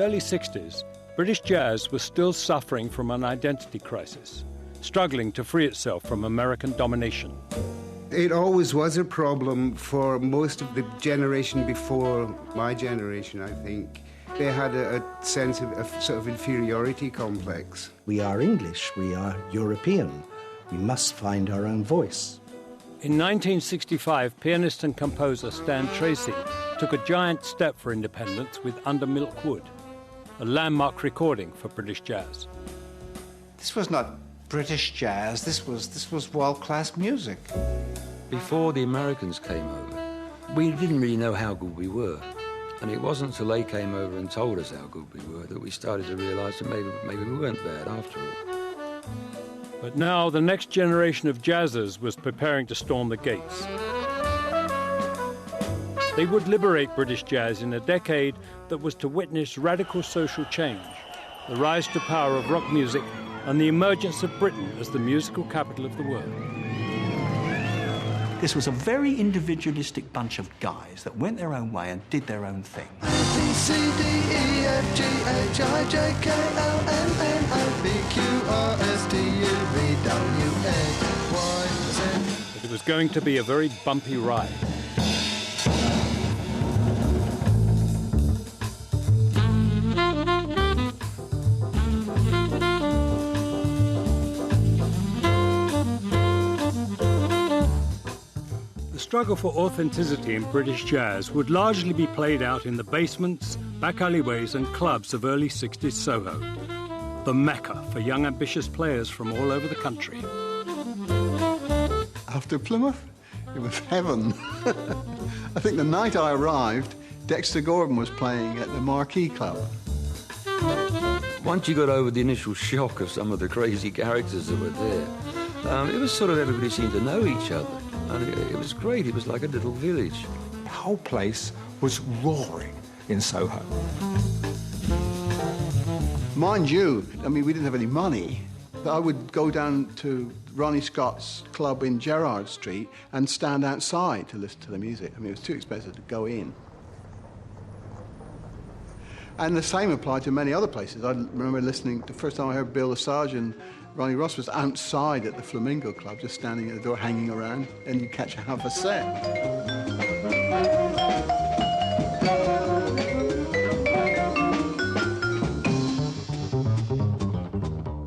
early 60s, British jazz was still suffering from an identity crisis, struggling to free itself from American domination. It always was a problem for most of the generation before my generation, I think. They had a sense of a sort of inferiority complex. We are English, we are European. We must find our own voice. In 1965, pianist and composer Stan Tracy took a giant step for independence with Under Milk Wood, a landmark recording for British jazz. This was not British jazz, this was world-class music. Before the Americans came over, we didn't really know how good we were. And it wasn't until they came over and told us how good we were that we started to realise that maybe we weren't bad after all. But now the next generation of jazzers was preparing to storm the gates. They would liberate British jazz in a decade that was to witness radical social change, the rise to power of rock music, and the emergence of Britain as the musical capital of the world. This was a very individualistic bunch of guys that went their own way and did their own thing. A, B, C, D, E, F, G, H, I, J, K, L, M, N, O, P, Q, R, S, T, U, V, W, X, Y, Z. But it was going to be a very bumpy ride. The struggle for authenticity in British jazz would largely be played out in the basements, back alleyways and clubs of early 60s Soho, the mecca for young ambitious players from all over the country. After Plymouth, it was heaven. I think the night I arrived, Dexter Gordon was playing at the Marquee Club. Once you got over the initial shock of some of the crazy characters that were there, it was sort of everybody seemed to know each other. And it was great. It was like a little village. The whole place was roaring in Soho. Mind you, I mean, we didn't have any money. I would go down to Ronnie Scott's club in Gerrard Street and stand outside to listen to the music. I mean, it was too expensive to go in. And the same applied to many other places. I remember listening, the first time I heard Bill Lesage and Ronnie Ross was outside at the Flamingo Club, just standing at the door, hanging around, and you catch half a set.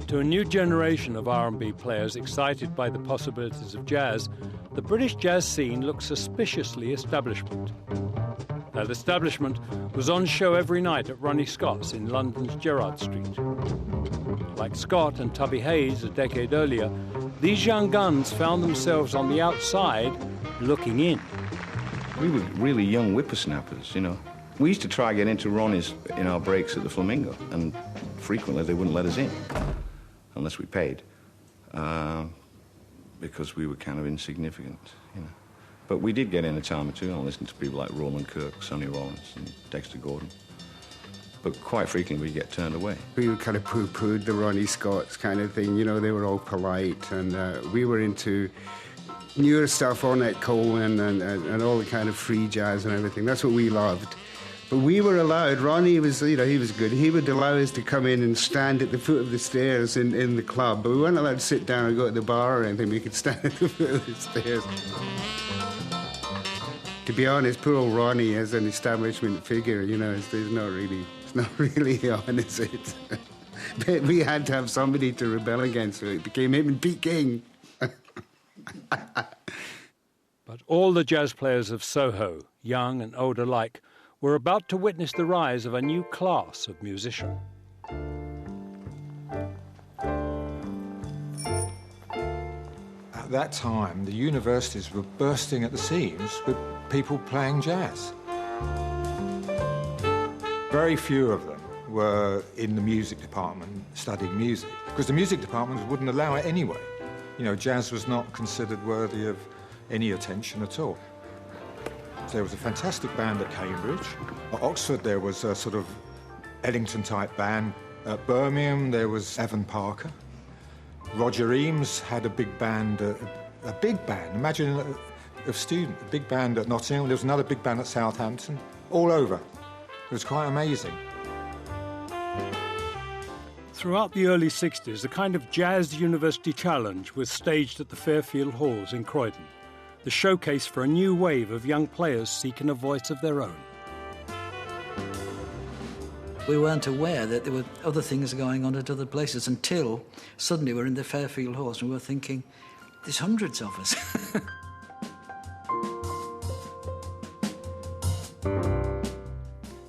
To a new generation of R&B players excited by the possibilities of jazz, the British jazz scene looked suspiciously establishment. That establishment was on show every night at Ronnie Scott's in London's Gerrard Street. Like Scott and Tubby Hayes a decade earlier, these young guns found themselves on the outside looking in. We were really young whippersnappers, you know. We used to try to get into Ronnie's in our breaks at the Flamingo, and frequently they wouldn't let us in unless we paid, because we were kind of insignificant, you know. But we did get in a time or two and listen to people like Roland Kirk, Sonny Rollins, and Dexter Gordon. But quite frequently we get turned away. We kind of poo-pooed the Ronnie Scotts kind of thing, you know, they were all polite, and we were into newer stuff, Ornette Coleman and all the kind of free jazz and everything. That's what we loved. But we were allowed, Ronnie was, you know, he was good. He would allow us to come in and stand at the foot of the stairs in the club, but we weren't allowed to sit down and go to the bar or anything. We could stand at the foot of the stairs. To be honest, poor old Ronnie as an establishment figure, you know, it's not really on, is it? But we had to have somebody to rebel against, so it became him and Pete King. But all the jazz players of Soho, young and old alike, were about to witness the rise of a new class of musician. At that time, the universities were bursting at the seams with people playing jazz. Very few of them were in the music department studying music, because the music departments wouldn't allow it anyway. You know, jazz was not considered worthy of any attention at all. There was a fantastic band at Cambridge. At Oxford, there was a sort of Ellington-type band. At Birmingham, there was Evan Parker. Roger Eames had a big band, imagine a student, a big band at Nottingham. There was another big band at Southampton, all over. It was quite amazing. Throughout the early 60s, a kind of jazz university challenge was staged at the Fairfield Halls in Croydon, the showcase for a new wave of young players seeking a voice of their own. We weren't aware that there were other things going on at other places until suddenly we're in the Fairfield Halls and we're thinking, there's hundreds of us.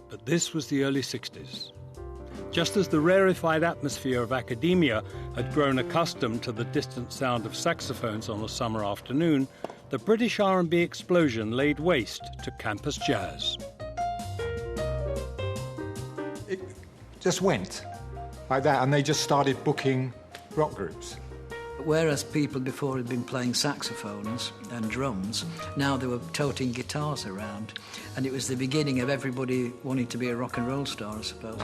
But this was the early 60s. Just as the rarefied atmosphere of academia had grown accustomed to the distant sound of saxophones on a summer afternoon, the British R&B explosion laid waste to campus jazz. It just went like that, and they just started booking rock groups. Whereas people before had been playing saxophones and drums, now they were toting guitars around. And it was the beginning of everybody wanting to be a rock and roll star, I suppose.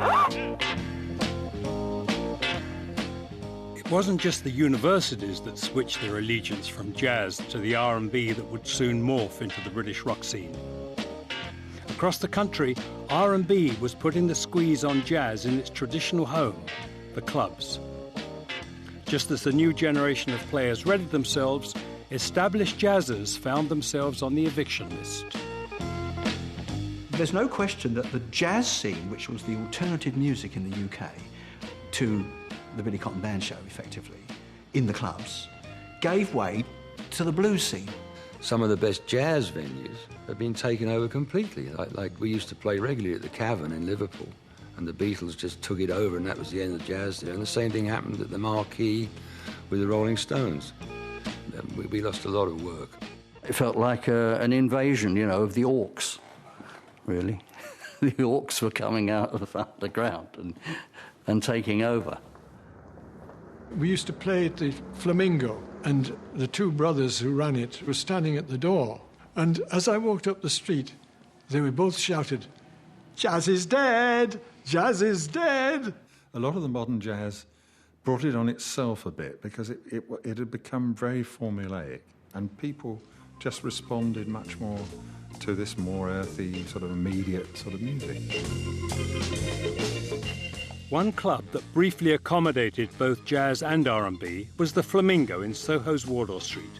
It wasn't just the universities that switched their allegiance from jazz to the R&B that would soon morph into the British rock scene. Across the country, R&B was putting the squeeze on jazz in its traditional home, the clubs. Just as the new generation of players readied themselves, established jazzers found themselves on the eviction list. There's no question that the jazz scene, which was the alternative music in the UK to the Billy Cotton Band show, effectively, in the clubs, gave way to the blues scene. Some of the best jazz venues have been taken over completely. Like we used to play regularly at the Cavern in Liverpool, and the Beatles just took it over, and that was the end of jazz there. And the same thing happened at the Marquee with the Rolling Stones. We lost a lot of work. It felt like an invasion, you know, of the orcs, really. The orcs were coming out of the underground and taking over. We used to play at the Flamingo, and the two brothers who ran it were standing at the door. And as I walked up the street, they were both shouted, "Jazz is dead! Jazz is dead!" A lot of the modern jazz brought it on itself a bit because it had become very formulaic, and people just responded much more to this more earthy, sort of immediate sort of music. One club that briefly accommodated both jazz and R&B was the Flamingo in Soho's Wardour Street.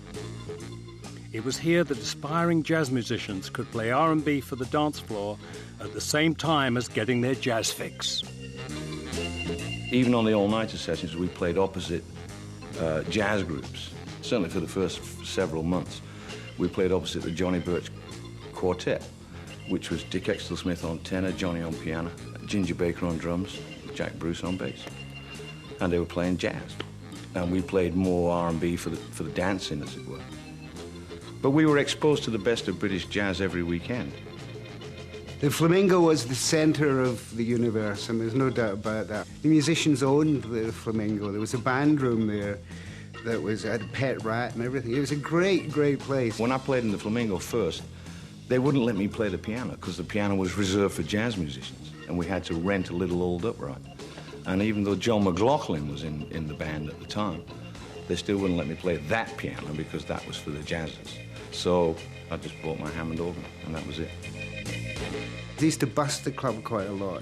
It was here that aspiring jazz musicians could play R&B for the dance floor at the same time as getting their jazz fix. Even on the all-nighter sessions, we played opposite jazz groups. Certainly for the first several months, we played opposite the Johnny Birch Quartet, which was Dick Extell-Smith on tenor, Johnny on piano, Ginger Baker on drums, Jack Bruce on bass. And they were playing jazz. And we played more R&B for the dancing, as it were. But we were exposed to the best of British jazz every weekend. The Flamingo was the centre of the universe, and there's no doubt about that. The musicians owned the Flamingo. There was a band room there that had a pet rat and everything. It was a great, great place. When I played in the Flamingo first, they wouldn't let me play the piano because the piano was reserved for jazz musicians, and we had to rent a little old upright. And even though John McLaughlin was in the band at the time, they still wouldn't let me play that piano because that was for the jazzers. So I just bought my Hammond organ, and that was it. They used to bust the club quite a lot.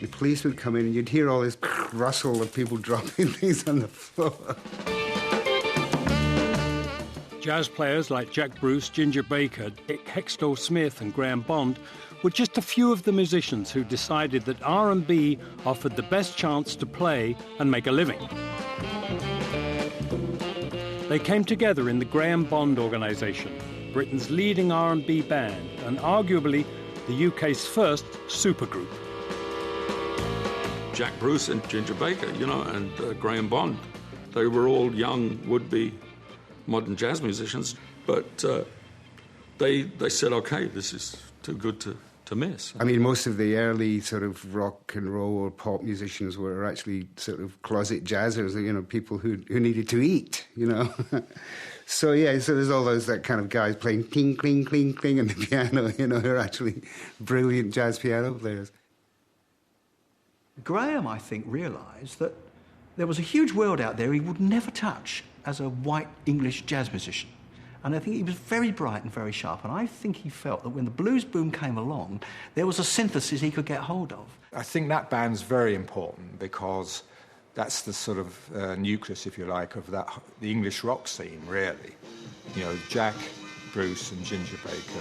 The police would come in, and you'd hear all this rustle of people dropping things on the floor. Jazz players like Jack Bruce, Ginger Baker, Dick Extell-Smith and Graham Bond were just a few of the musicians who decided that R&B offered the best chance to play and make a living. They came together in the Graham Bond Organisation, Britain's leading R&B band and arguably the UK's first supergroup. Jack Bruce and Ginger Baker, you know, and Graham Bond, they were all young, would-be modern jazz musicians, but they said, OK, this is too good to miss. I mean, most of the early sort of rock and roll or pop musicians were actually sort of closet jazzers, you know, people who needed to eat, you know. So, yeah, so there's all that kind of guys playing cling, cling, cling, cling on the piano, you know, who are actually brilliant jazz piano players. Graham, I think, realised that there was a huge world out there he would never touch as a white English jazz musician. And I think he was very bright and very sharp, and I think he felt that when the blues boom came along, there was a synthesis he could get hold of. I think that band's very important because That's the sort of nucleus, if you like, of the English rock scene, really. You know, Jack, Bruce and Ginger Baker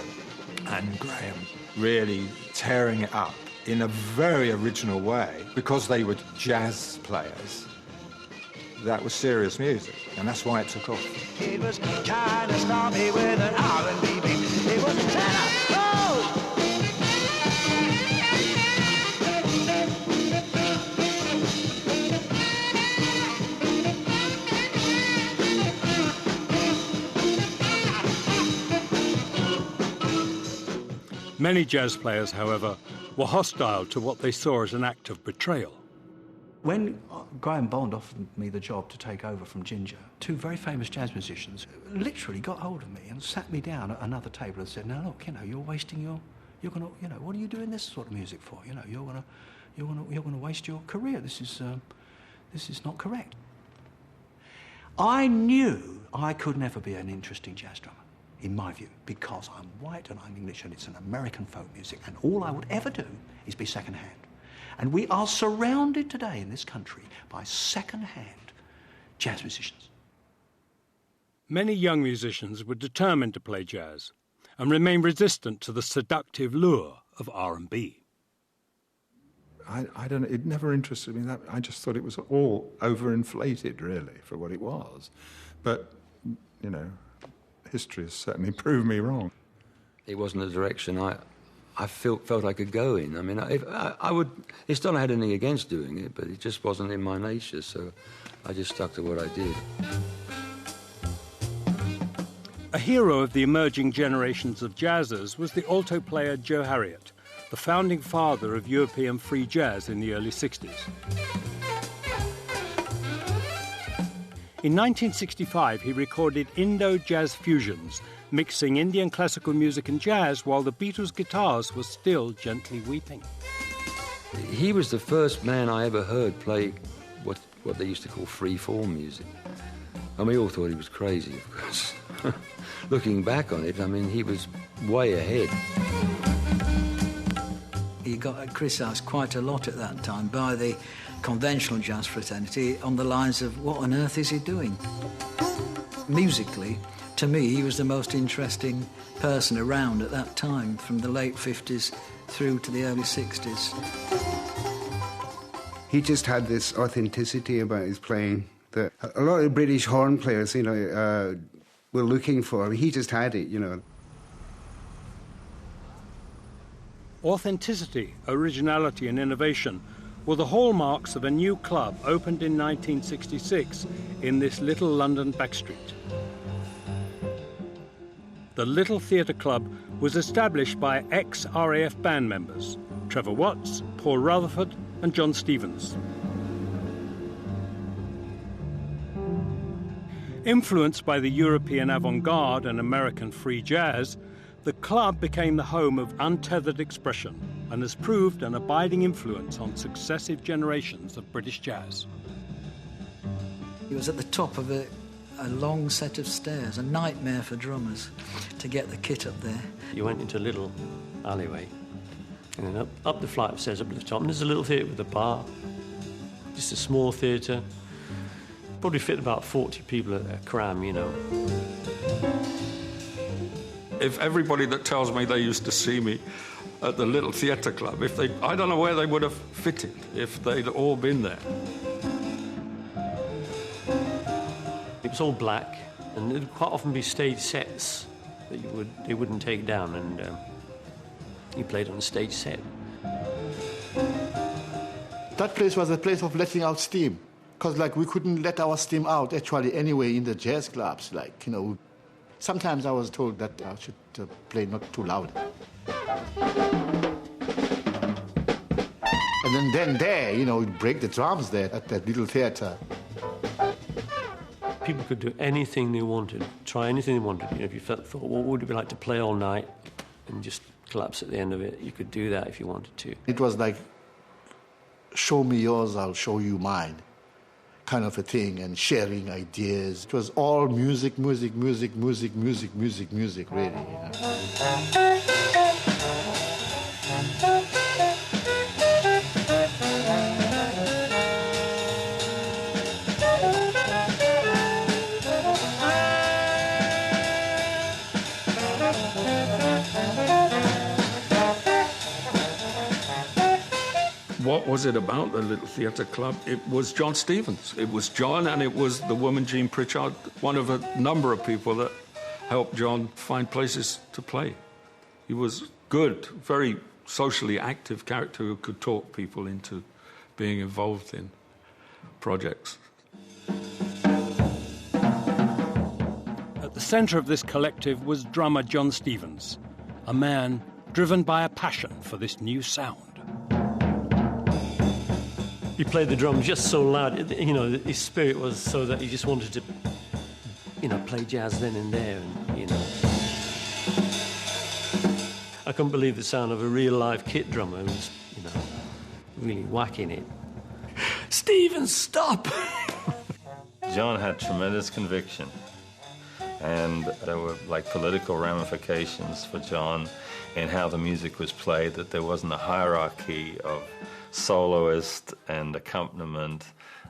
and Graham really tearing it up in a very original way. Because they were jazz players, that was serious music, and that's why it took off. It was kind of stormy with an R&B beat. It was tenor. Oh! Many jazz players, however, were hostile to what they saw as an act of betrayal. When Graham Bond offered me the job to take over from Ginger, two very famous jazz musicians literally got hold of me and sat me down at another table and said, "Now look, you know, you're wasting what are you doing this sort of music for? You know, you're gonna waste your career. This is not correct." I knew I could never be an interesting jazz drummer, in my view, because I'm white and I'm English and it's an American folk music, and all I would ever do is be second-hand. And we are surrounded today in this country by second-hand jazz musicians. Many young musicians were determined to play jazz and remain resistant to the seductive lure of R&B. I don't know, it never interested me that. I just thought it was all overinflated, really, for what it was. But, you know, history has certainly proved me wrong. It wasn't a direction I felt I could go in. I mean, it's not I had anything against doing it, but it just wasn't in my nature, so I just stuck to what I did. A hero of the emerging generations of jazzers was the alto player Joe Harriott, the founding father of European free jazz in the early 60s. In 1965, he recorded Indo-Jazz Fusions, mixing Indian classical music and jazz while the Beatles' guitars were still gently weeping. He was the first man I ever heard play what they used to call free-form music. And we all thought he was crazy, of course. Looking back on it, I mean, he was way ahead. He got criticised quite a lot at that time by the conventional jazz fraternity on the lines of, what on earth is he doing? Musically, to me, he was the most interesting person around at that time, from the late 50s through to the early 60s. He just had this authenticity about his playing that a lot of British horn players, were looking for. He just had it, Authenticity, originality and innovation were the hallmarks of a new club opened in 1966 in this little London backstreet. The Little Theatre Club was established by ex-RAF band members, Trevor Watts, Paul Rutherford and John Stevens. Influenced by the European avant-garde and American free jazz, the club became the home of untethered expression and has proved an abiding influence on successive generations of British jazz. He was at the top of a long set of stairs, a nightmare for drummers to get the kit up there. You went into a little alleyway, and then up the flight of stairs up to the top, and there's a little theatre with a bar, just a small theatre. Probably fit about 40 people at a cram, If everybody that tells me they used to see me at the Little Theatre Club, I don't know where they would have fitted if they'd all been there. It was all black, and there'd quite often be stage sets that they wouldn't take down, and you played on a stage set. That place was a place of letting out steam, because we couldn't let our steam out actually anyway in the jazz clubs. Sometimes I was told that I should play not too loud. And then there, you'd break the drums there at that little theatre. People could do anything they wanted, try anything they wanted. If you thought, what would it be like to play all night and just collapse at the end of it, you could do that if you wanted to. It was like, show me yours, I'll show you mine, kind of a thing, and sharing ideas. It was all music, really. what was it about the little theatre club? It was John Stevens. It was John, and it was the woman Jean Pritchard, one of a number of people that helped John find places to play. He was good, very socially active character who could talk people into being involved in projects. At the centre of this collective was drummer John Stevens, a man driven by a passion for this new sound. He played the drum just so loud, you know, his spirit was so that he just wanted to, you know, play jazz then and there, and, you know. I couldn't believe the sound of a real live kit drummer who was, you know, really whacking it. Stephen, stop! John had tremendous conviction, and there were like political ramifications for John in how the music was played, that there wasn't a hierarchy of soloist and accompaniment.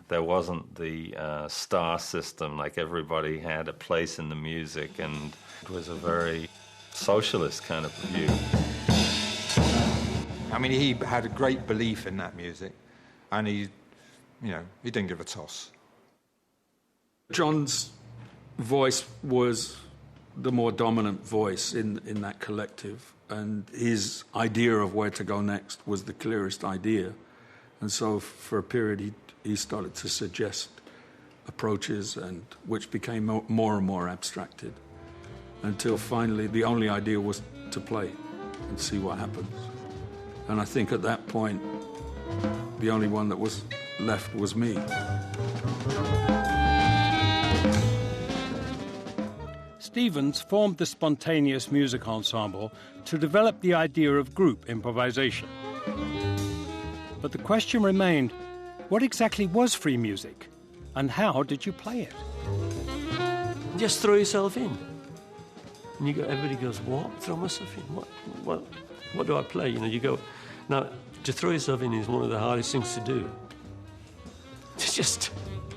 There wasn't the star system, like everybody had a place in the music, and it was a very socialist kind of view. I mean, he had a great belief in that music, and he didn't give a toss. John's voice was the more dominant voice in that collective, and his idea of where to go next was the clearest idea. And so for a period he started to suggest approaches, and which became more and more abstracted, until finally the only idea was to play and see what happens. And I think at that point the only one that was left was me. Stevens formed the spontaneous music ensemble to develop the idea of group improvisation. But the question remained, what exactly was free music, and how did you play it? Just throw yourself in. And everybody goes, what? Throw myself in? What do I play? You know, you go... Now, to throw yourself in is one of the hardest things to do. It's just...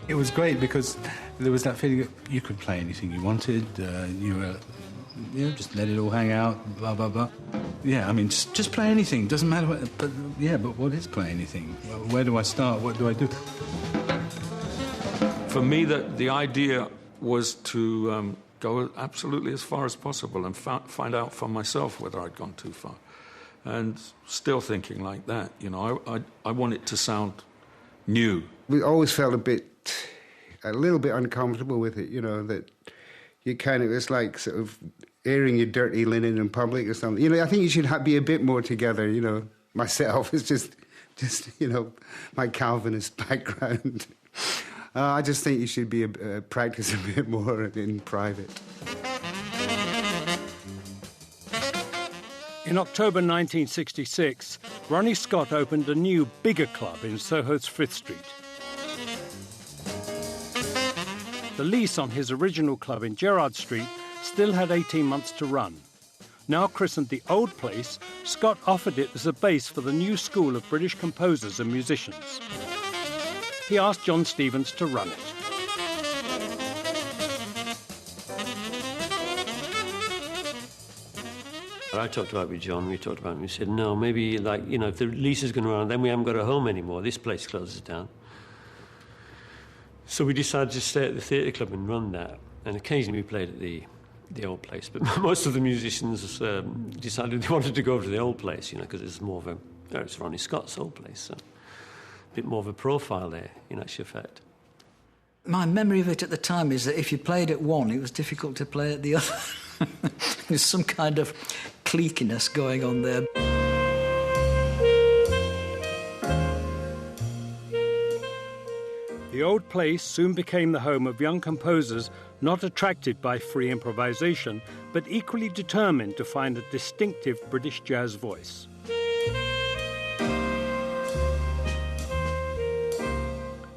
It was great because there was that feeling that you could play anything you wanted. Just let it all hang out, blah, blah, blah. Yeah, I mean, just play anything. Doesn't matter what... But what is play anything? Where do I start? What do I do? For me, the idea was to go absolutely as far as possible and find out for myself whether I'd gone too far. And still thinking like that, you know, I want it to sound new. We always felt a little bit uncomfortable with it, you know, that you kind of, it's like sort of airing your dirty linen in public or something. You know, I think you should be a bit more together, you know. Myself, it's just you know, my Calvinist background. I just think you should be practice a bit more in private. In October 1966, Ronnie Scott opened a new, bigger club in Soho's Frith Street. The lease on his original club in Gerrard Street still had 18 months to run. Now christened the Old Place, Scott offered it as a base for the new school of British composers and musicians. He asked John Stevens to run it. I talked about it with John, we talked about it, and we said, no, maybe, like, you know, if the lease is going to run, then we haven't got a home anymore. This place closes down. So we decided to stay at the theatre club and run that. And occasionally we played at the Old Place. But most of the musicians decided they wanted to go over to the Old Place, you know, because it's more of a... it's Ronnie Scott's Old Place, so a bit more of a profile there, in actual fact. My memory of it at the time is that if you played at one, it was difficult to play at the other. There's some kind of cliquiness going on there. The Old Place soon became the home of young composers not attracted by free improvisation, but equally determined to find a distinctive British jazz voice.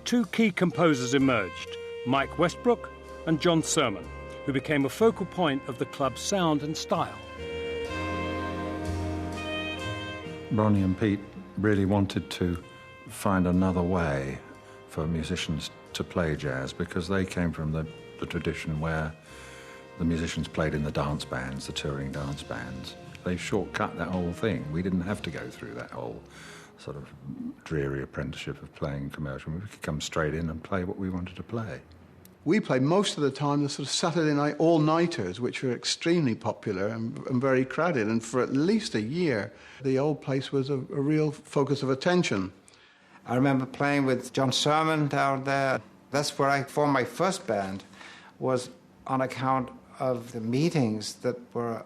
Two key composers emerged, Mike Westbrook and John Sermon, who became a focal point of the club's sound and style. Ronnie and Pete really wanted to find another way for musicians to play jazz, because they came from the tradition where the musicians played in the dance bands, the touring dance bands. They shortcut that whole thing. We didn't have to go through that whole sort of dreary apprenticeship of playing commercial. We could come straight in and play what we wanted to play. We played most of the time the sort of Saturday night all-nighters, which were extremely popular and very crowded. And for at least a year, the old place was a real focus of attention. I remember playing with John Sermon down there. That's where I formed my first band, was on account of the meetings that were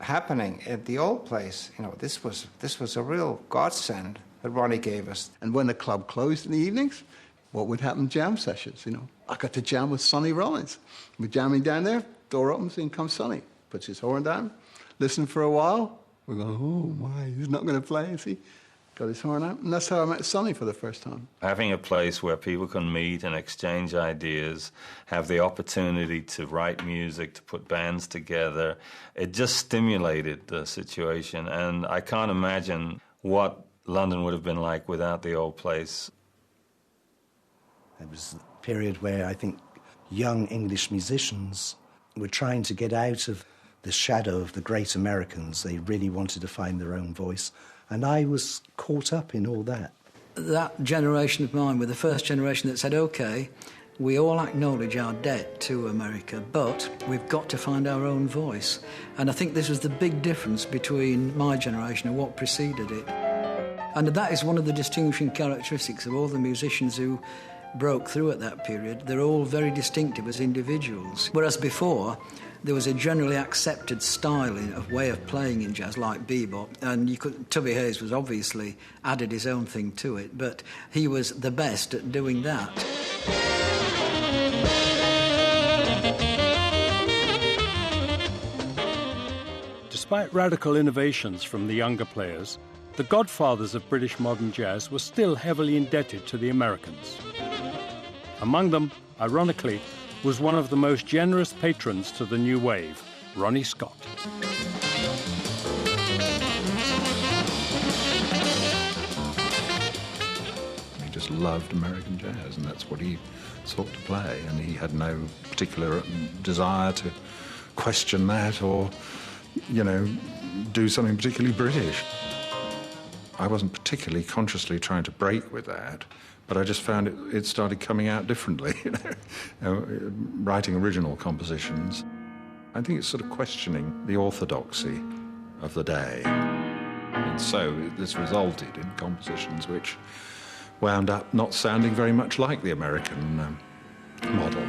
happening at the old place. You know, this was a real godsend that Ronnie gave us. And when the club closed in the evenings, what would happen? Jam sessions, you know. I got to jam with Sonny Rollins. We're jamming down there, door opens, in comes Sonny. Puts his horn down, listen for a while. We go, oh my, he's not going to play, is he? Got his horn out, and that's how I met Sonny for the first time. Having a place where people can meet and exchange ideas, have the opportunity to write music, to put bands together, it just stimulated the situation. And I can't imagine what London would have been like without the old place. It was a period where I think young English musicians were trying to get out of the shadow of the great Americans. They really wanted to find their own voice. And I was caught up in all that. That generation of mine were the first generation that said, OK, we all acknowledge our debt to America, but we've got to find our own voice. And I think this was the big difference between my generation and what preceded it. And that is one of the distinguishing characteristics of all the musicians who broke through at that period. They're all very distinctive as individuals. Whereas before, there was a generally accepted style of way of playing in jazz, like bebop, and Tubby Hayes was obviously added his own thing to it, but he was the best at doing that. Despite radical innovations from the younger players, the godfathers of British modern jazz were still heavily indebted to the Americans. Among them, ironically, was one of the most generous patrons to the new wave, Ronnie Scott. He just loved American jazz, and that's what he sought to play, and he had no particular desire to question that or, you know, do something particularly British. I wasn't particularly consciously trying to break with that, but I just found it started coming out differently, you know, writing original compositions. I think it's sort of questioning the orthodoxy of the day. And so this resulted in compositions which wound up not sounding very much like the American model.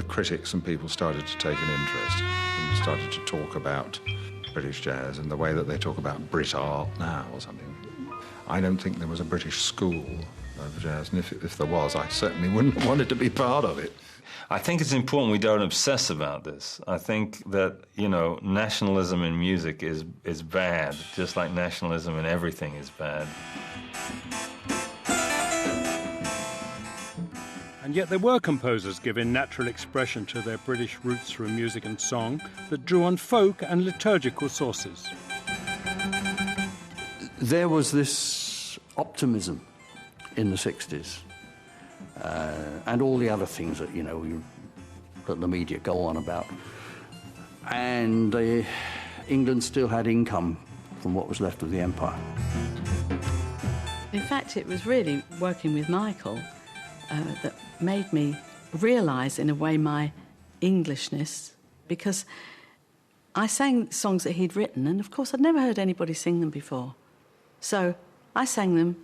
Critics and people started to take an interest and started to talk about British jazz in the way that they talk about Brit art now or something. I don't think there was a British school of jazz, and if there was, I certainly wouldn't have wanted to be part of it. I think it's important we don't obsess about this. I think that, you know, nationalism in music is bad, just like nationalism in everything is bad. And yet there were composers giving natural expression to their British roots through music and song that drew on folk and liturgical sources. There was this optimism in the 60s, and all the other things that, you know, that the media go on about. And England still had income from what was left of the empire. In fact, it was really working with Michael that made me realise, in a way, my Englishness, because I sang songs that he'd written, and of course I'd never heard anybody sing them before. So I sang them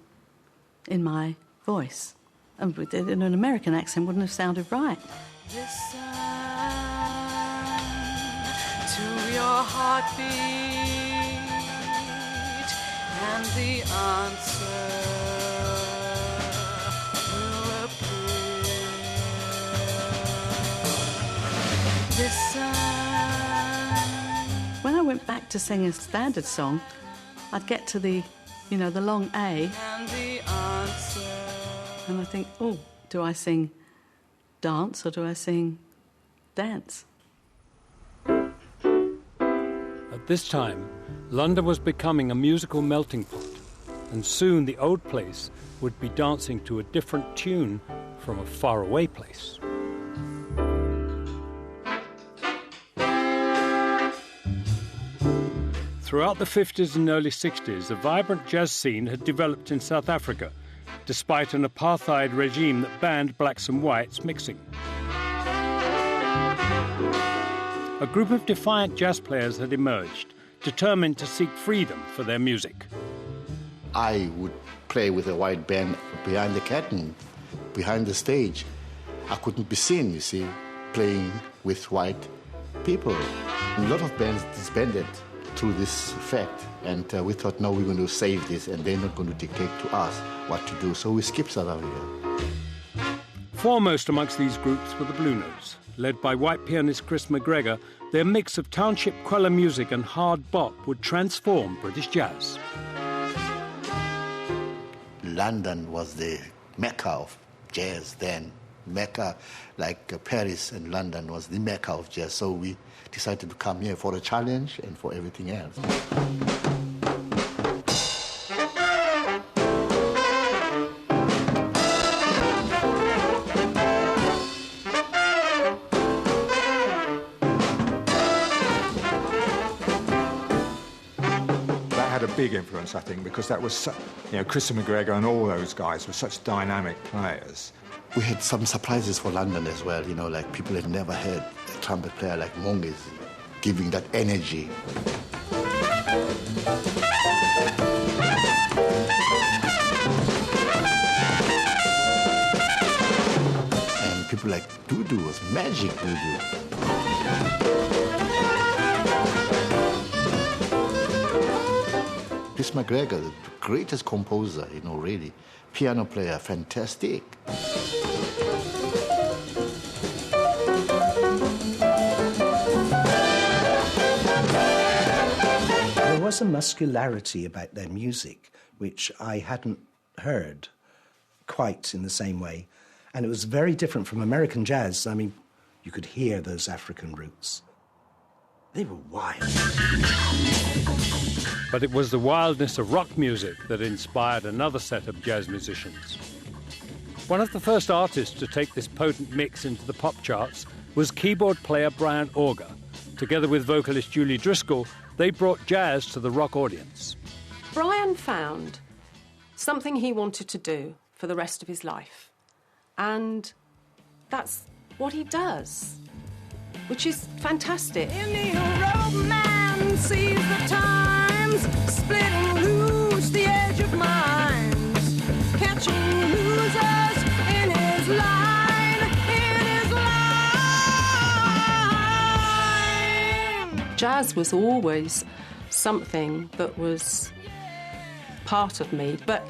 in my voice, and in an American accent wouldn't have sounded right. Listen to your heartbeat, and the answer when I went back to sing a standard song, I'd get to the, you know, the long A, and I think, oh, do I sing dance or do I sing dance? At this time, London was becoming a musical melting pot, and soon the old place would be dancing to a different tune from a faraway place. Throughout the 50s and early 60s, a vibrant jazz scene had developed in South Africa, despite an apartheid regime that banned blacks and whites mixing. A group of defiant jazz players had emerged, determined to seek freedom for their music. I would play with a white band behind the curtain, behind the stage. I couldn't be seen, you see, playing with white people. A lot of bands disbanded through this fact, and we thought, no, we're going to save this, and they're not going to dictate to us what to do, so we skipped South Africa. Foremost amongst these groups were the Blue Notes. Led by white pianist Chris McGregor, their mix of township Kwela music and hard bop would transform British jazz. London was the mecca of jazz then. Mecca, like Paris and London, was the mecca of jazz, so we decided to come here for a challenge and for everything else. That had a big influence, I think, because that was, Chris McGregor and all those guys were such dynamic players. We had some surprises for London as well, like people had never heard a trumpet player like Monges giving that energy. And people like Dudu was magic, Dudu. Chris McGregor, the greatest composer, really. Piano player, fantastic. There was a muscularity about their music which I hadn't heard quite in the same way. And it was very different from American jazz. I mean, you could hear those African roots. They were wild. But it was the wildness of rock music that inspired another set of jazz musicians. One of the first artists to take this potent mix into the pop charts was keyboard player Brian Auger. Together with vocalist Julie Driscoll, they brought jazz to the rock audience. Brian found something he wanted to do for the rest of his life. And that's what he does, which is fantastic. Man sees the times, splitting loose the edge of minds, catching losers in his line, Jazz was always something that was part of me, but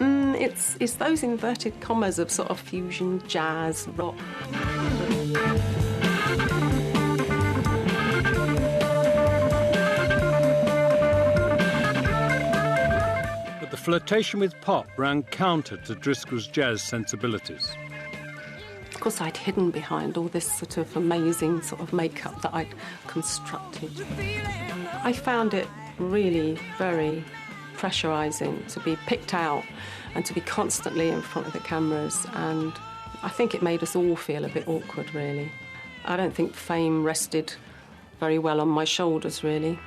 it's those inverted commas of sort of fusion, jazz, rock. But the flirtation with pop ran counter to Driscoll's jazz sensibilities. Of course, I'd hidden behind all this sort of amazing sort of makeup that I'd constructed. I found it really very pressurising to be picked out and to be constantly in front of the cameras, and I think it made us all feel a bit awkward, really. I don't think fame rested very well on my shoulders, really.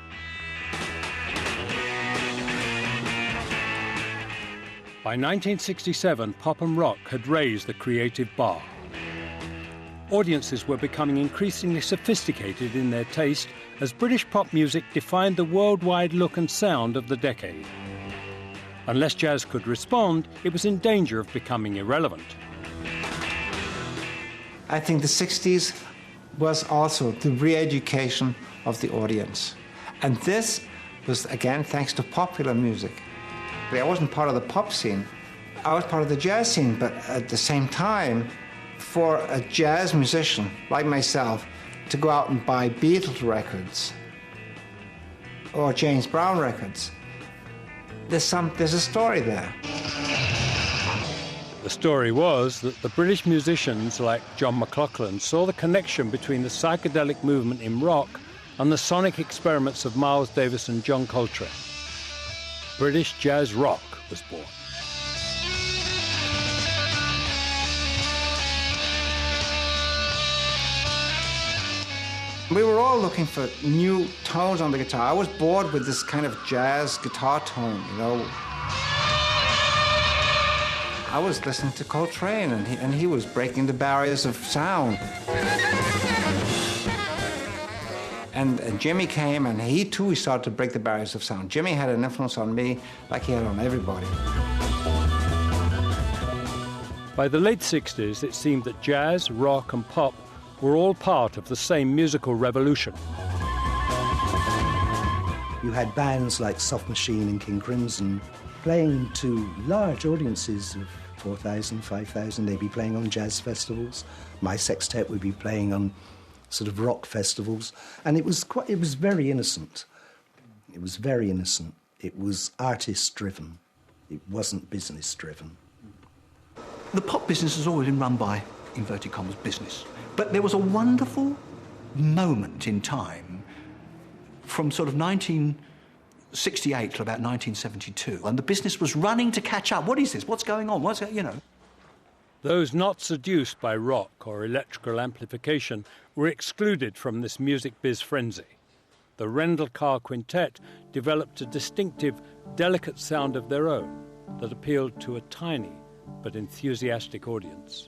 By 1967, pop and rock had raised the creative bar. Audiences were becoming increasingly sophisticated in their taste as British pop music defined the worldwide look and sound of the decade. Unless jazz could respond, it was in danger of becoming irrelevant. I think the 60s was also the re-education of the audience. And this was, again, thanks to popular music. I wasn't part of the pop scene. I was part of the jazz scene, but at the same time, for a jazz musician like myself to go out and buy Beatles records or James Brown records, there's a story there. The story was that the British musicians like John McLaughlin saw the connection between the psychedelic movement in rock and the sonic experiments of Miles Davis and John Coltrane. British jazz rock was born. We were all looking for new tones on the guitar. I was bored with this kind of jazz guitar tone, you know. I was listening to Coltrane, and he was breaking the barriers of sound. And Jimmy came, and he too started to break the barriers of sound. Jimmy had an influence on me like he had on everybody. By the late 60s, it seemed that jazz, rock and pop were all part of the same musical revolution. You had bands like Soft Machine and King Crimson playing to large audiences of 4,000, 5,000. They'd be playing on jazz festivals. My sextet would be playing on sort of rock festivals. And it was very innocent. It was very innocent. It was artist-driven. It wasn't business-driven. The pop business has always been run by, inverted commas, business. But there was a wonderful moment in time from sort of 1968 to about 1972, and the business was running to catch up. What is this? What's going on? What's, you know? Those not seduced by rock or electrical amplification were excluded from this music biz frenzy. The Rendell Carr Quintet developed a distinctive, delicate sound of their own that appealed to a tiny but enthusiastic audience.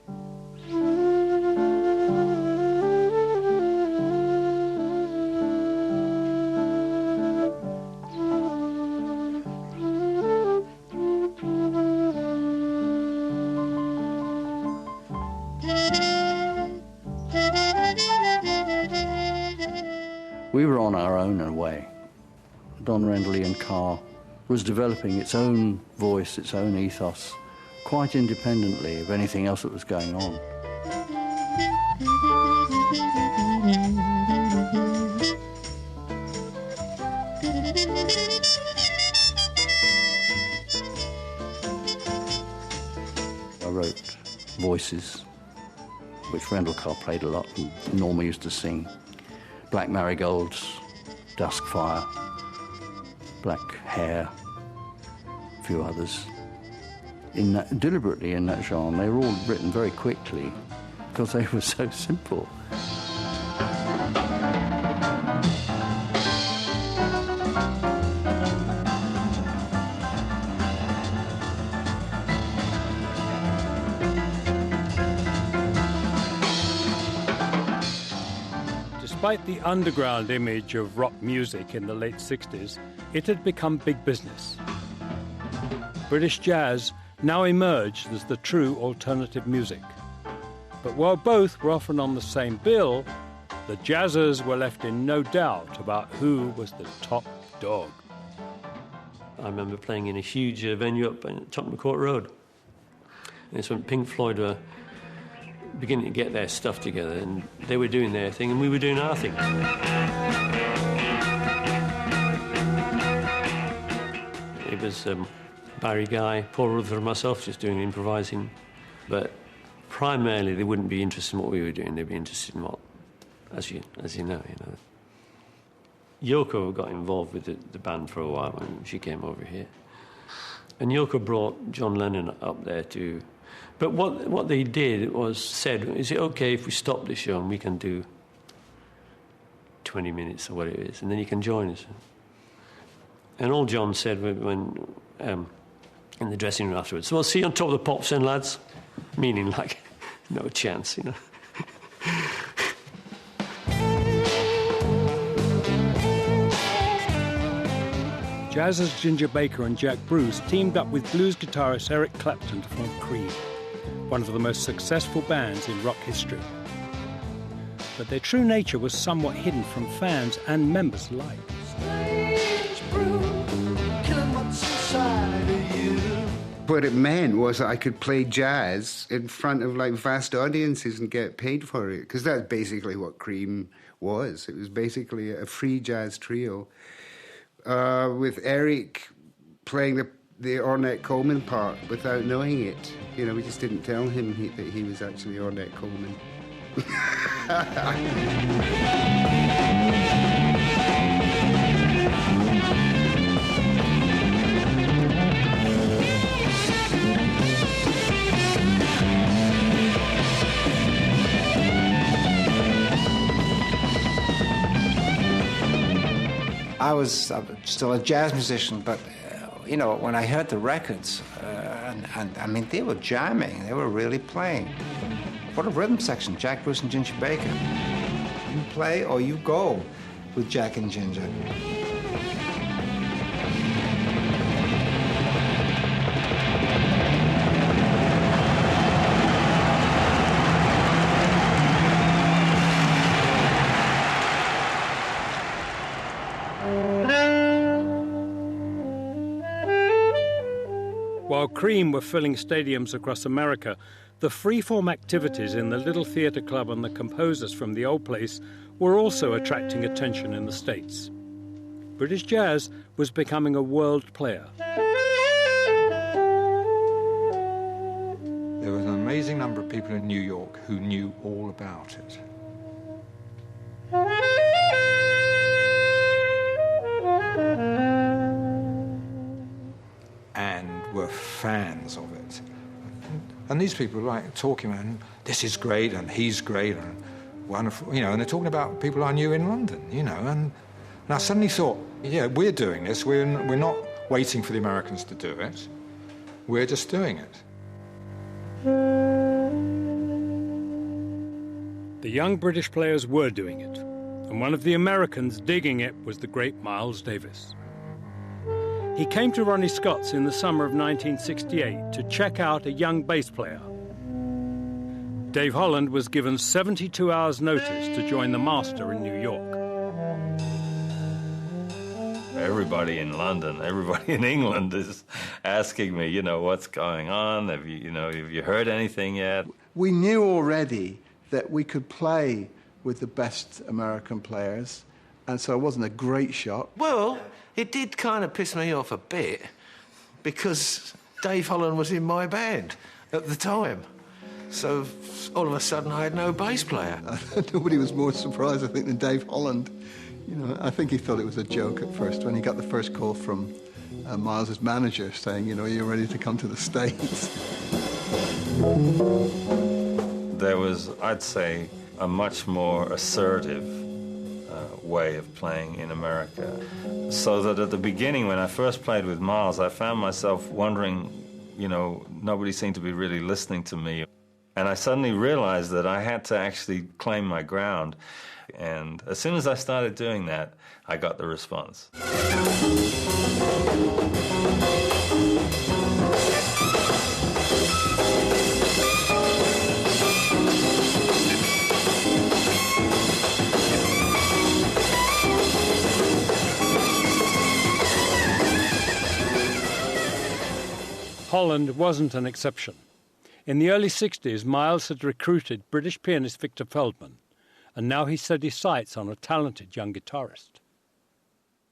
We were on our own in a way. Don Rendell and Carr was developing its own voice, its own ethos, quite independently of anything else that was going on. I wrote voices, which Rendell Carr played a lot, and Norma used to sing. Black Marigolds, Dusk Fire, Black Hair, a few others. Deliberately in that genre. They were all written very quickly because they were so simple. Despite the underground image of rock music in the late 60s, it had become big business. British jazz now emerged as the true alternative music. But while both were often on the same bill, the jazzers were left in no doubt about who was the top dog. I remember playing in a huge venue up in Tottenham Court Road. And it's when Pink Floyd were beginning to get their stuff together, and they were doing their thing and we were doing our thing. It was Barry Guy, Paul Rutherford and myself just doing improvising, but primarily they wouldn't be interested in what we were doing, they'd be interested in what, as you know. Yoko got involved with the band for a while when she came over here. And Yoko brought John Lennon up there too. But what they did was said, is it okay if we stop the show and we can do 20 minutes or what it is, and then you can join us? And all John said when in the dressing room afterwards, well, see you on top of the pops then, lads. Meaning, like, no chance, you know. Jazzers Ginger Baker and Jack Bruce teamed up with blues guitarist Eric Clapton to form Cream, one of the most successful bands in rock history. But their true nature was somewhat hidden from fans and members alike. What it meant was that I could play jazz in front of like vast audiences and get paid for it, because that's basically what Cream was. It was basically a free jazz trio with Eric playing the Ornette Coleman part without knowing it. You know, we just didn't tell him that he was actually Ornette Coleman. I was still a jazz musician, but you know, when I heard the records, and I mean, they were jamming, they were really playing. What a rhythm section, Jack Bruce and Ginger Baker. You play or you go with Jack and Ginger. While Cream were filling stadiums across America, the freeform activities in the Little Theatre Club and the composers from the old place were also attracting attention in the States. British jazz was becoming a world player. There was an amazing number of people in New York who knew all about it. And were fans of it. And these people were like talking about, this is great, and he's great, and wonderful, you know, and they're talking about people I knew in London, you know, and I suddenly thought, yeah, we're doing this, we're not waiting for the Americans to do it, we're just doing it. The young British players were doing it, and one of the Americans digging it was the great Miles Davis. He came to Ronnie Scott's in the summer of 1968 to check out a young bass player. Dave Holland was given 72 hours' notice to join the master in New York. Everybody in London, everybody in England is asking me, you know, what's going on? Have you heard anything yet? We knew already that we could play with the best American players, and so it wasn't a great shot. Well, it did kind of piss me off a bit because Dave Holland was in my band at the time. So all of a sudden I had no bass player. Nobody was more surprised, I think, than Dave Holland. You know, I think he thought it was a joke at first when he got the first call from Miles's manager saying, you know, you're ready to come to the States. There was, I'd say, a much more assertive way of playing in America. So that at the beginning, when I first played with Miles, I found myself wondering, you know, nobody seemed to be really listening to me. And I suddenly realized that I had to actually claim my ground. And as soon as I started doing that, I got the response. Holland wasn't an exception. In the early 60s, Miles had recruited British pianist Victor Feldman, and now he set his sights on a talented young guitarist.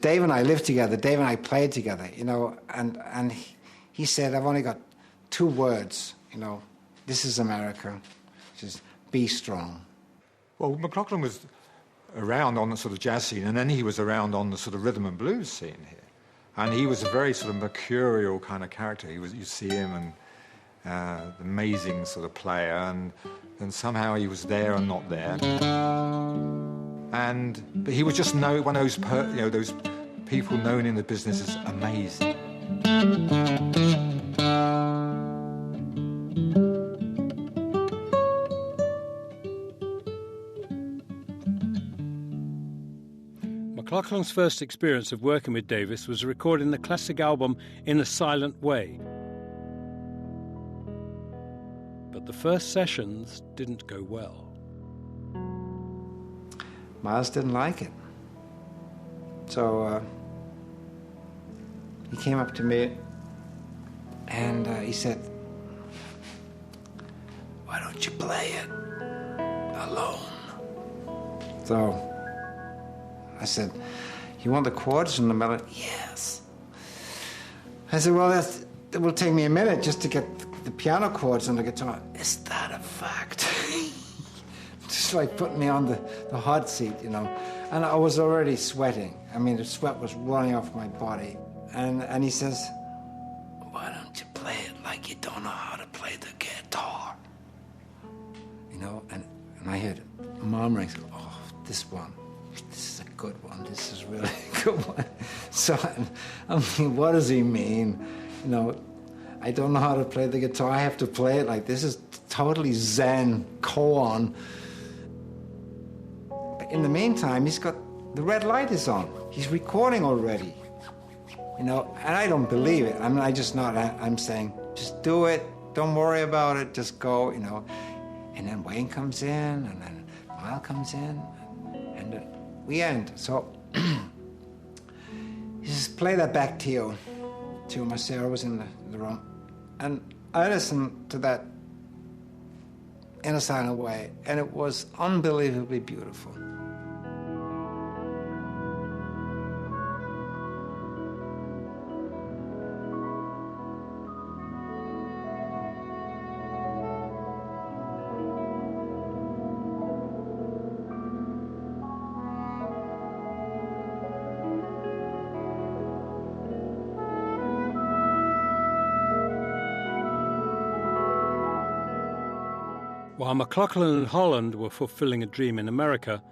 Dave and I lived together, Dave and I played together, you know, and he said, I've only got 2 words, you know, this is America, just be strong. Well, McLaughlin was around on the sort of jazz scene, and then he was around on the sort of rhythm and blues scene here. And he was a very sort of mercurial kind of character. You see him and the amazing sort of player, and somehow he was there and not there. But he was just one of those those people known in the business as amazing. McLaughlin's first experience of working with Davis was recording the classic album In a Silent Way. But the first sessions didn't go well. Miles didn't like it. So he came up to me and he said, why don't you play it alone? So I said, you want the chords and the melody? Yes. I said, well, it will take me a minute just to get the piano chords on the guitar. Is that a fact? Just like putting me on the hot seat, you know. And I was already sweating. I mean, the sweat was running off my body. And he says, why don't you play it like you don't know how to play the guitar? You know, and I heard murmuring, oh, this is a good one. This is really a good one. So, I mean, what does he mean? You know, I don't know how to play the guitar. I have to play it like this is totally zen koan. But in the meantime, he's got the red light is on. He's recording already. You know, and I don't believe it. I'm saying, just do it. Don't worry about it. Just go, you know. And then Wayne comes in, and then Lyle comes in, and we end. So he says, play that back to you. Sarah was in the room. And I listened to that in a silent way, and it was unbelievably beautiful. While McLaughlin and Holland were fulfilling a dream in America,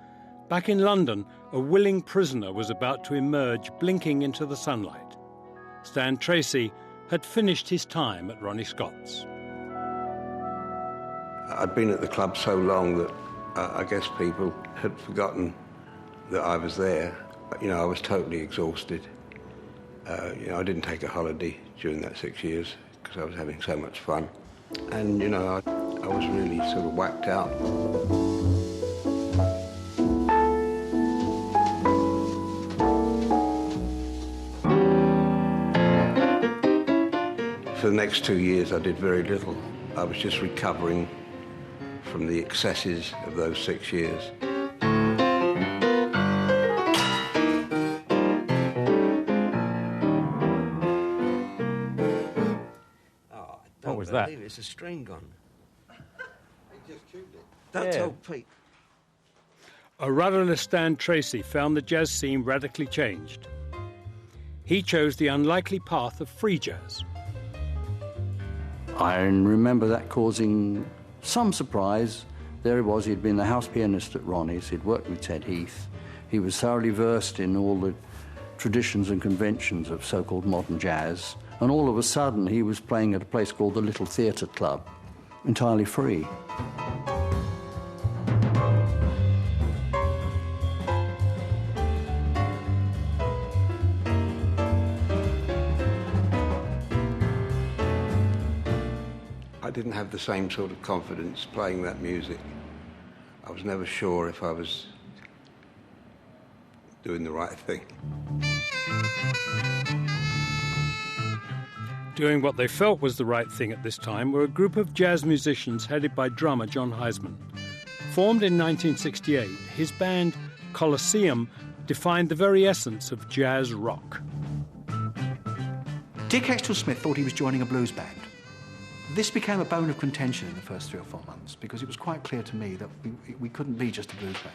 back in London, a willing prisoner was about to emerge, blinking into the sunlight. Stan Tracy had finished his time at Ronnie Scott's. I'd been at the club so long that I guess people had forgotten that I was there. You know, I was totally exhausted. You know, I didn't take a holiday during that 6 years because I was having so much fun. And, you know, I was really sort of whacked out. For the next 2 years, I did very little. I was just recovering from the excesses of those 6 years. What was that? It's a string gun. He just tuned it. Don't tell Pete. A rudderless Stan Tracy found the jazz scene radically changed. He chose the unlikely path of free jazz. I remember that causing some surprise. There he was, he'd been the house pianist at Ronnie's, he'd worked with Ted Heath. He was thoroughly versed in all the traditions and conventions of so-called modern jazz. And all of a sudden, he was playing at a place called the Little Theatre Club, entirely free. I didn't have the same sort of confidence playing that music. I was never sure if I was doing the right thing. Doing what they felt was the right thing at this time were a group of jazz musicians headed by drummer John Heisman. Formed in 1968, his band, Colosseum, defined the very essence of jazz rock. Dick Exton-Smith thought he was joining a blues band. This became a bone of contention in the first 3 or 4 months because it was quite clear to me that we couldn't be just a blues band.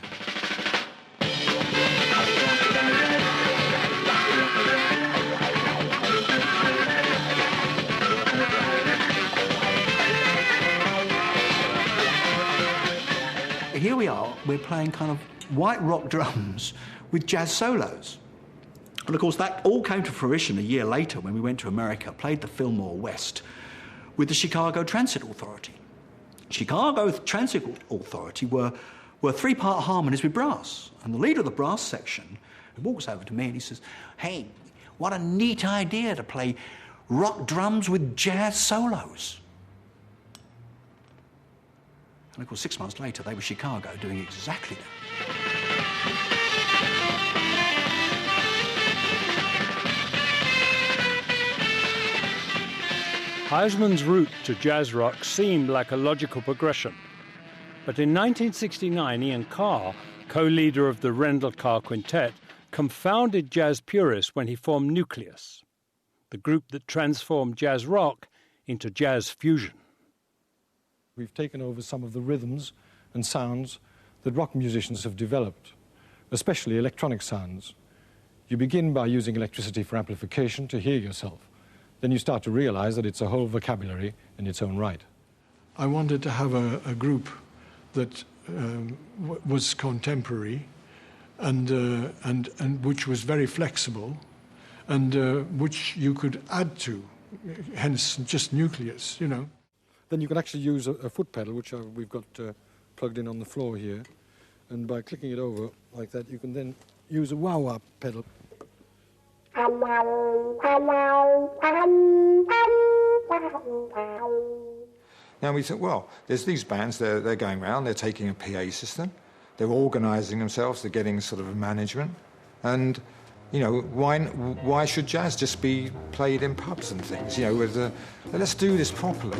Here we are, we're playing kind of white rock drums with jazz solos. And of course that all came to fruition a year later when we went to America, played the Fillmore West with the Chicago Transit Authority. Chicago Transit Authority were 3-part harmonies with brass. And the leader of the brass section walks over to me and he says, hey, what a neat idea to play rock drums with jazz solos. And of course, 6 months later, they were Chicago doing exactly that. Heisman's route to jazz rock seemed like a logical progression. But in 1969, Ian Carr, co-leader of the Rendell Carr Quintet, confounded jazz purists when he formed Nucleus. the group that transformed jazz rock into jazz fusion. We've taken over some of the rhythms and sounds that rock musicians have developed, especially electronic sounds. You begin by using electricity for amplification to hear yourself. Then you start to realize that it's a whole vocabulary in its own right. I wanted to have a group that was contemporary and which was very flexible and which you could add to, hence just nucleus, you know. Then you can actually use a foot pedal, which we've got plugged in on the floor here, and by clicking it over like that, you can then use a wah-wah pedal. Now we thought, well, there's these bands, they're going around, they're taking a PA system, they're organising themselves, they're getting sort of a management, and, you know, why should jazz just be played in pubs and things? You know, let's do this properly.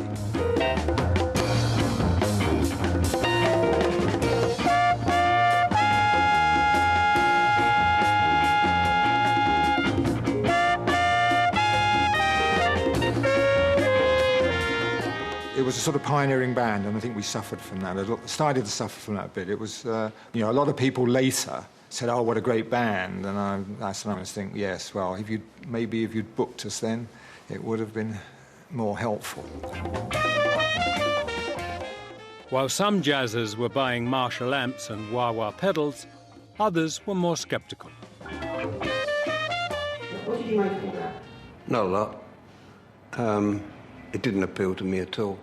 It was a sort of pioneering band, and I think we suffered from that. Started to suffer from that a bit. It was, you know, a lot of people later said, "Oh, what a great band," and I sometimes think, yes, well, if you'd booked us then, it would have been more helpful. While some jazzers were buying Marshall amps and wah-wah pedals, others were more sceptical. What did you make of that? Not a lot. It didn't appeal to me at all.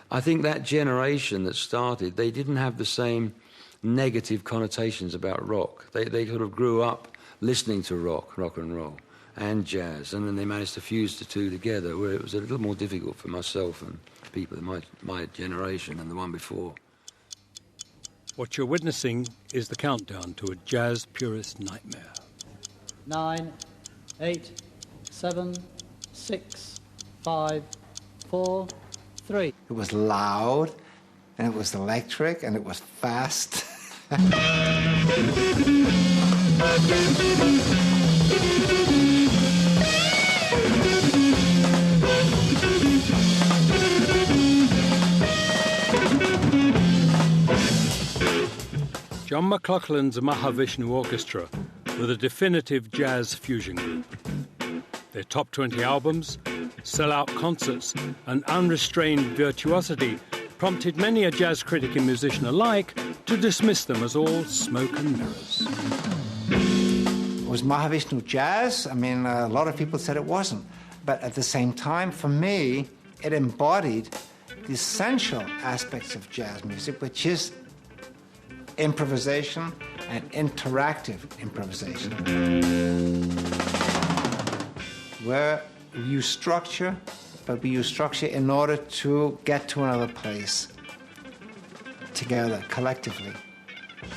I think that generation that started, they didn't have the same negative connotations about rock. They sort of grew up listening to rock and roll, and jazz, and then they managed to fuse the two together, where it was a little more difficult for myself and people in my generation and the one before. What you're witnessing is the countdown to a jazz purist nightmare. 9, 8, 7, 6, 5, 4, 3. It was loud, and it was electric, and it was fast. John McLaughlin's Mahavishnu Orchestra were the definitive jazz fusion group. Their top 20 albums, sell-out concerts, and unrestrained virtuosity prompted many a jazz critic and musician alike to dismiss them as all smoke and mirrors. Was Mahavishnu jazz? I mean, a lot of people said it wasn't. But at the same time, for me, it embodied the essential aspects of jazz music, which is improvisation and interactive improvisation, where we use structure, but we use structure in order to get to another place together, collectively.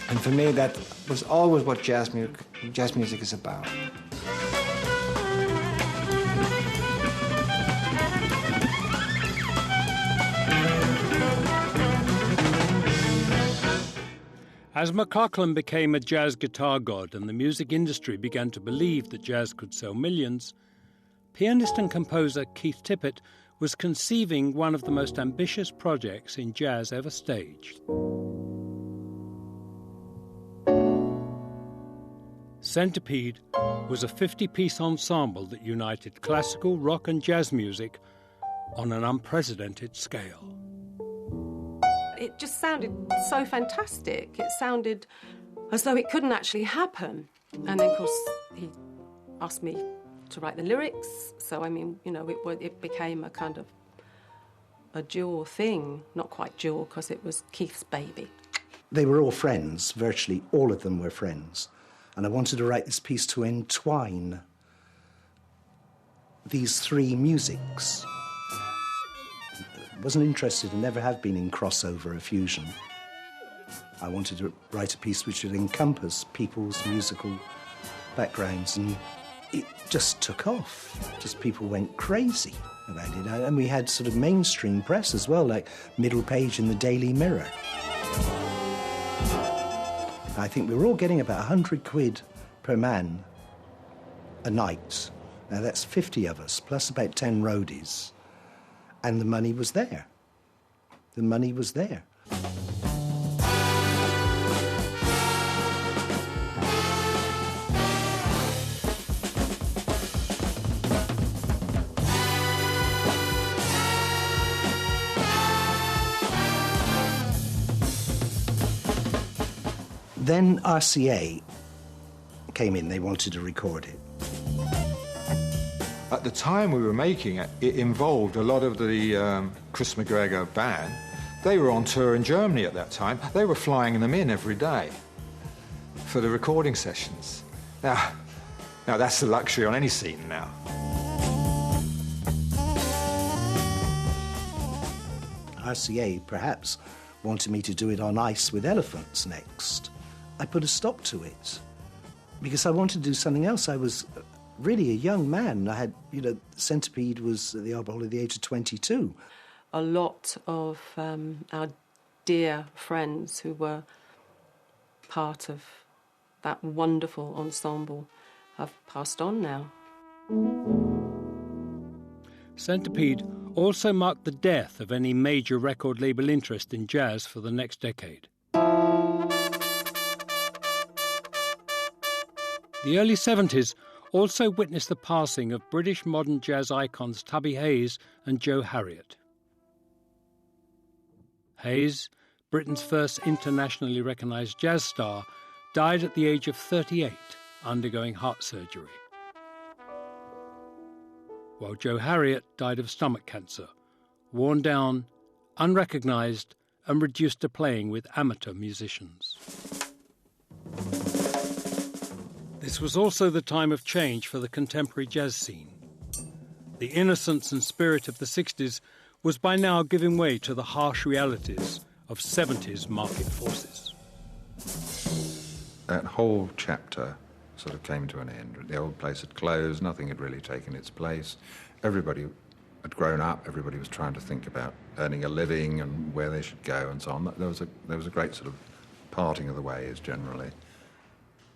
And for me, that was always what jazz music is about. As McLaughlin became a jazz guitar god and the music industry began to believe that jazz could sell millions, pianist and composer Keith Tippett was conceiving one of the most ambitious projects in jazz ever staged. Centipede was a 50-piece ensemble that united classical, rock and jazz music on an unprecedented scale. It just sounded so fantastic. It sounded as though it couldn't actually happen. And then, of course, he asked me to write the lyrics. So, I mean, you know, it became a kind of a dual thing. Not quite dual, because it was Keith's baby. They were all friends. Virtually all of them were friends. And I wanted to write this piece to entwine these three musics. I wasn't interested and never have been in crossover or fusion. I wanted to write a piece which would encompass people's musical backgrounds, and it just took off. Just people went crazy about it. And we had sort of mainstream press as well, like middle page in the Daily Mirror. I think we were all getting about £100 per man a night Now that's 50 of us, plus about 10 roadies. And the money was there. The money was there. Then RCA came in, they wanted to record it. At the time we were making it, it involved a lot of the Chris McGregor band. They were on tour in Germany at that time. They were flying them in every day for the recording sessions. Now that's the luxury on any scene now. RCA perhaps wanted me to do it on ice with elephants next. I put a stop to it because I wanted to do something else. I was really a young man. I had, Centipede was at the Arbol at the age of 22. A lot of our dear friends who were part of that wonderful ensemble have passed on now. Centipede also marked the death of any major record label interest in jazz for the next decade. The early 70s also witnessed the passing of British modern jazz icons Tubby Hayes and Joe Harriott. Hayes, Britain's first internationally recognised jazz star, died at the age of 38, undergoing heart surgery. While Joe Harriott died of stomach cancer, worn down, unrecognised and reduced to playing with amateur musicians. This was also the time of change for the contemporary jazz scene. The innocence and spirit of the 60s was by now giving way to the harsh realities of 70s market forces. That whole chapter sort of came to an end. The old place had closed, nothing had really taken its place. Everybody had grown up, everybody was trying to think about earning a living and where they should go and so on. There was a great sort of parting of the ways generally.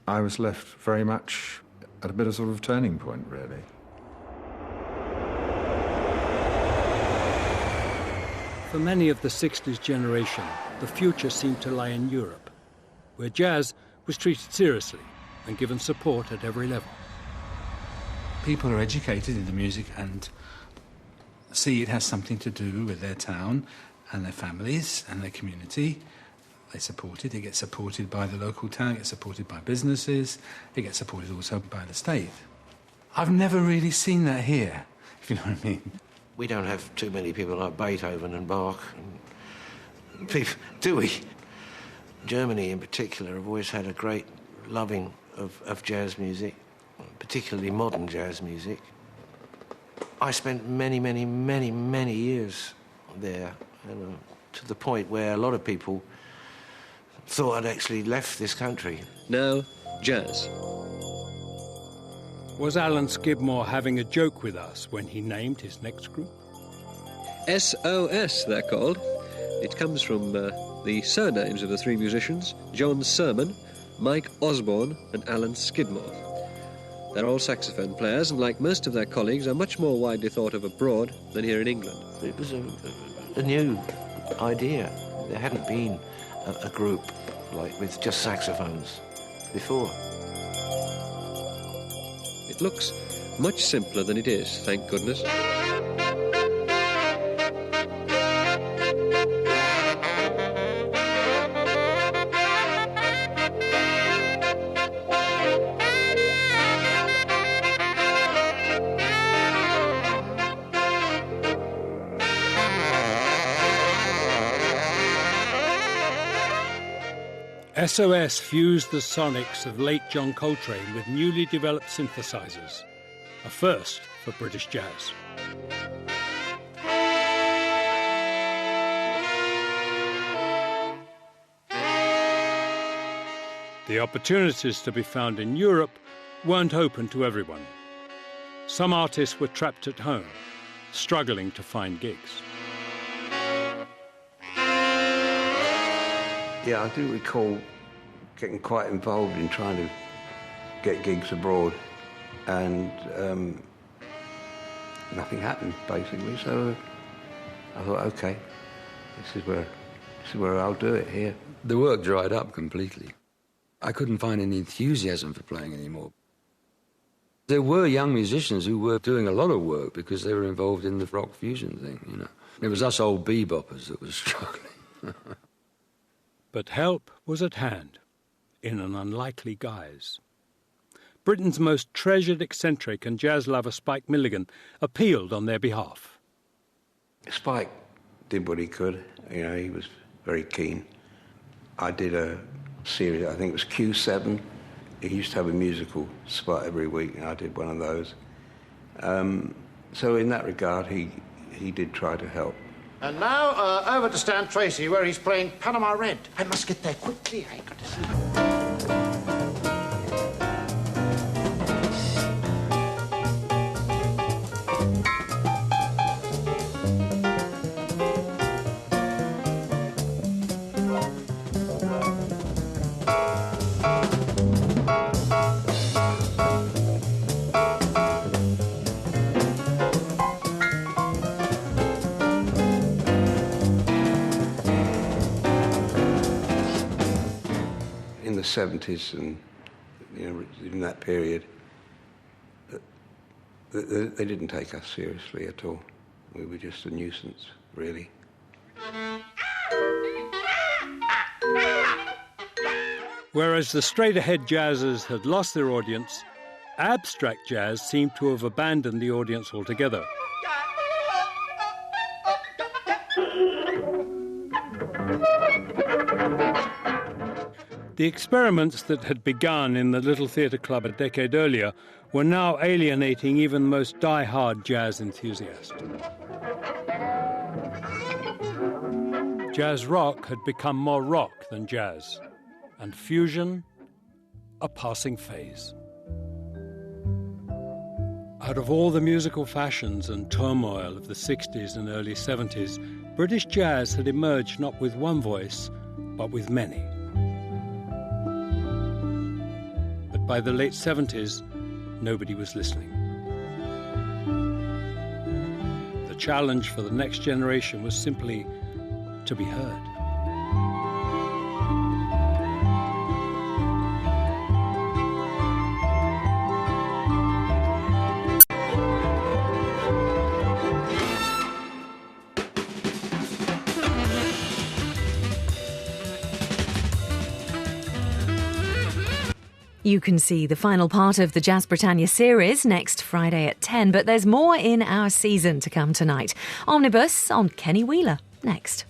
I was left very much at a bit of sort of turning point, really. For many of the 60s generation, the future seemed to lie in Europe, where jazz was treated seriously and given support at every level. People are educated in the music and see it has something to do with their town and their families and their community. They support it. It gets supported by the local town, it gets supported by businesses, it gets supported also by the state. I've never really seen that here, if you know what I mean. We don't have too many people like Beethoven and Bach, do we? Germany in particular have always had a great loving of jazz music, particularly modern jazz music. I spent many, many, many, many years there, to the point where a lot of people thought I'd actually left this country. Now, jazz. Was Alan Skidmore having a joke with us when he named his next group? SOS, they're called. It comes from the surnames of the three musicians, John Sermon, Mike Osborne and Alan Skidmore. They're all saxophone players and, like most of their colleagues, are much more widely thought of abroad than here in England. It was a new idea. There hadn't been a group like with just saxophones before. It looks much simpler than it is, thank goodness. SOS fused the sonics of late John Coltrane with newly developed synthesizers, a first for British jazz. The opportunities to be found in Europe weren't open to everyone. Some artists were trapped at home, struggling to find gigs. Yeah, I do recall getting quite involved in trying to get gigs abroad, and nothing happened, basically. So I thought, OK, this is where I'll do it, here. The work dried up completely. I couldn't find any enthusiasm for playing anymore. There were young musicians who were doing a lot of work because they were involved in the rock fusion thing, you know. It was us old beboppers that was struggling. But help was at hand, in an unlikely guise. Britain's most treasured eccentric and jazz lover Spike Milligan appealed on their behalf. Spike did what he could. You know, he was very keen. I did a series, I think it was Q7. He used to have a musical spot every week, and I did one of those. So in that regard, he did try to help. And now, over to Stan Tracy, where he's playing Panama Red. I must get there quickly. I got to see. In the 70s and, you know, in that period, they didn't take us seriously at all. We were just a nuisance, really. Whereas the straight-ahead jazzers had lost their audience, abstract jazz seemed to have abandoned the audience altogether. The experiments that had begun in the Little Theatre Club a decade earlier were now alienating even the most die-hard jazz enthusiasts. Jazz rock had become more rock than jazz, and fusion, a passing phase. Out of all the musical fashions and turmoil of the 60s and early 70s, British jazz had emerged not with one voice, but with many. But by the late 70s, nobody was listening. The challenge for the next generation was simply to be heard. You can see the final part of the Jazz Britannia series next Friday at 10, but there's more in our season to come tonight. Omnibus on Kenny Wheeler next.